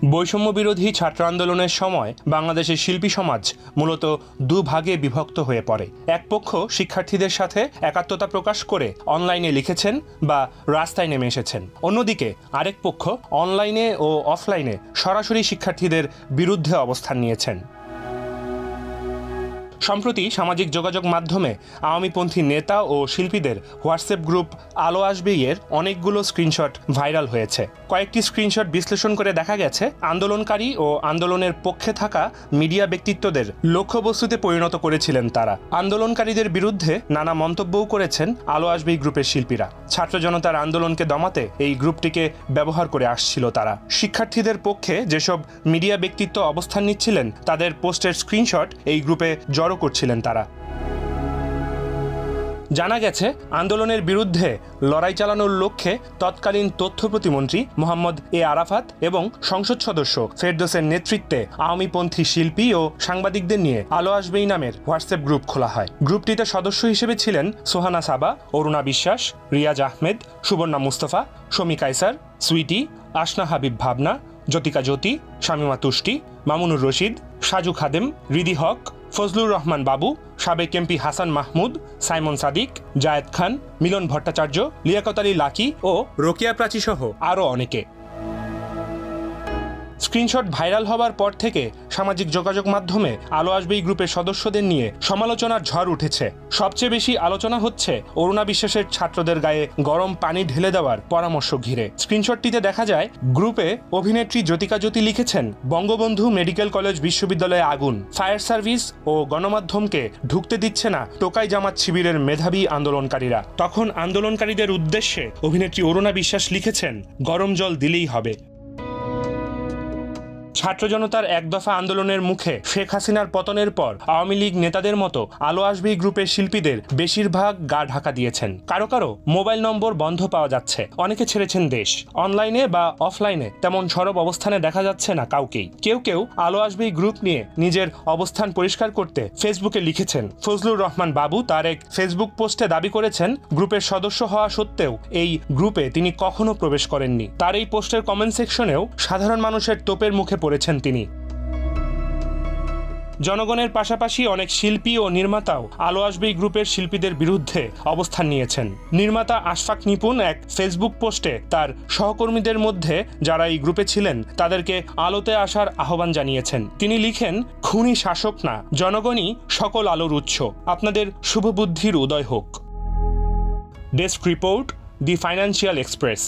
বৈষম্য বিরোধী ছাত্র আন্দোলনের সময় বাংলাদেশের শিল্পী সমাজ মূলত দুভাগে বিভক্ত হয়ে পড়ে। এক পক্ষ শিক্ষার্থীদের সাথে একাত্মতা প্রকাশ করে অনলাইনে লিখেছেন বা রাস্তায় নেমে এসেছেন, অন্যদিকে আরেক পক্ষ অনলাইনে ও অফলাইনে সরাসরি শিক্ষার্থীদের বিরুদ্ধে অবস্থান নিয়েছেন। সম্প্রতি সামাজিক যোগাযোগ মাধ্যমে আওয়ামীপন্থী নেতা ও শিল্পীদের হোয়াটসঅ্যাপ গ্রুপ আলো আসবে এর অনেকগুলো স্ক্রিনশট ভাইরাল হয়েছে। কয়েকটি স্ক্রিনশট বিশ্লেষণ করে দেখা গেছে আন্দোলনকারী ও আন্দোলনের পক্ষে থাকা মিডিয়া ব্যক্তিত্বদের লক্ষ্যবস্তুতে পরিণত করেছিলেন তারা। আন্দোলনকারীদের বিরুদ্ধে নানা মন্তব্যও করেছেন আলো আসবে গ্রুপের শিল্পীরা। ছাত্র জনতার আন্দোলনকে দমাতে এই গ্রুপটিকে ব্যবহার করে আসছিল তারা। শিক্ষার্থীদের পক্ষে যেসব মিডিয়া ব্যক্তিত্ব অবস্থান নিচ্ছিলেন তাদের পোস্টের স্ক্রিনশট এই গ্রুপে করছিলেন তারা। জানা গেছে আন্দোলনের বিরুদ্ধে লড়াই চালানোর লক্ষ্যে তৎকালীন তথ্য প্রতিমন্ত্রী মোহাম্মদ এ আরাফাত এবং সংসদ সদস্য ফেরদৌসের নেতৃত্বে আওয়ামীপন্থী শিল্পী ও সাংবাদিকদের নিয়ে আলো আসবেই নামের হোয়াটসঅ্যাপ গ্রুপ খোলা হয়। গ্রুপটিতে সদস্য হিসেবে ছিলেন সোহানা সাবা, অরুণা বিশ্বাস, রিয়াজ আহমেদ, সুবর্ণা মুস্তফা, শমী কায়সার, সুইটি, আসনা হাবিব ভাবনা, জ্যোতিকা জ্যোতি, শামিমা তুষ্টি, মামুনুর রশিদ, সাজু খাদেম, রিদি হক, ফজলুর রহমান বাবু, সাবেক এমপি হাসান মাহমুদ, সাইমন সাদিক, জায়েদ খান, মিলন ভট্টাচার্য, লিয়াকত আলী লাকি ও রোকেয়া প্রাচী সহ আরও অনেকে। স্ক্রিনশট ভাইরাল হবার পর থেকে সামাজিক যোগাযোগ মাধ্যমে আলো আসবেই গ্রুপের সদস্যদের নিয়ে সমালোচনার ঝড় উঠেছে। সবচেয়ে বেশি আলোচনা হচ্ছে অরুণা বিশ্বাসের ছাত্রদের গায়ে গরম পানি ঢেলে দেওয়ার পরামর্শ ঘিরে। স্ক্রিনশটটিতে দেখা যায় গ্রুপে অভিনেত্রী জ্যোতিকা জ্যোতি লিখেছেন, বঙ্গবন্ধু মেডিকেল কলেজ বিশ্ববিদ্যালয়ে আগুন, ফায়ার সার্ভিস ও গণমাধ্যমকে ঢুকতে দিচ্ছে না টোকাই জামাত শিবিরের মেধাবী আন্দোলনকারীরা। তখন আন্দোলনকারীদের উদ্দেশ্যে অভিনেত্রী অরুণা বিশ্বাস লিখেছেন, গরম জল দিলেই হবে। ছাত্র জনতার এক দফা আন্দোলনের মুখে শেখ হাসিনার পতনের পর আওয়ামী লীগ নেতাদের মতো আলো আসবেই গ্রুপের শিল্পীদের বেশিরভাগ গা ঢাকা দিয়েছেন। কারো কারো মোবাইল নম্বর বন্ধ পাওয়া যাচ্ছে, অনেকে ছেড়েছেন দেশ। অনলাইনে বা অফলাইনে তেমন সরব অবস্থানে দেখা যাচ্ছে না কাউকেই। কেউ কেউ আলো আসবেই গ্রুপ নিয়ে নিজের অবস্থান পরিষ্কার করতে ফেসবুকে লিখেছেন। ফজলুর রহমান বাবু তার এক ফেসবুক পোস্টে দাবি করেছেন, গ্রুপের সদস্য হওয়া সত্ত্বেও এই গ্রুপে তিনি কখনো প্রবেশ করেননি। তার এই পোস্টের কমেন্ট সেকশনেও সাধারণ মানুষের তোপের মুখে পড়েছেন তিনি। জনগণের পাশাপাশি অনেক শিল্পী ও নির্মাতাও আলো আসবেই গ্রুপের শিল্পীদের বিরুদ্ধে অবস্থান নিয়েছেন। নির্মাতা আশফাক নিপুণ এক ফেসবুক পোস্টে তার সহকর্মীদের মধ্যে যারা এই গ্রুপে ছিলেন তাদেরকে আলোতে আসার আহ্বান জানিয়েছেন। তিনি লিখেন, খুনি শাসক না, জনগণই সকল আলোর উৎস, আপনাদের শুভবুদ্ধির উদয় হোক। ডেস্ক রিপোর্ট, দি ফাইন্যান্সিয়াল এক্সপ্রেস।